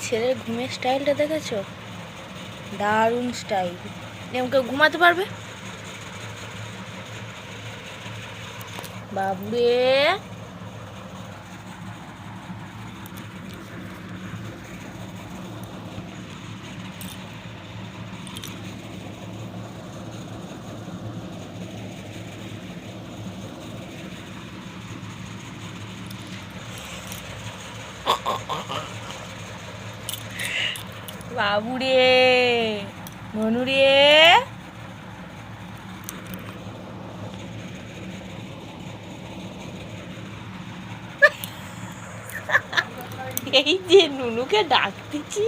ছেলের ঘুমের স্টাইলটা দেখেছো? দারুণ স্টাইল। আমাকে ঘুমাতে পারবে? বাবুরে, বাবুরে, মনুরে, এই যে নুনুকে ডাকতেছি,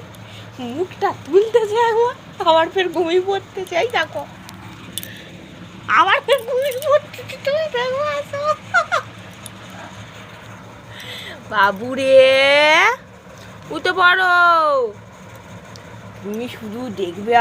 মুখটা তুলতেছে একবার, আবার ফের ঘুমিয়ে পড়তে চাই। দেখো আবার ফের ঘুমিয়ে পড়তেছি, তুমি দেখো। আসো বাবুরে, উঠে পড়ো। তুমি শুধু দেখবে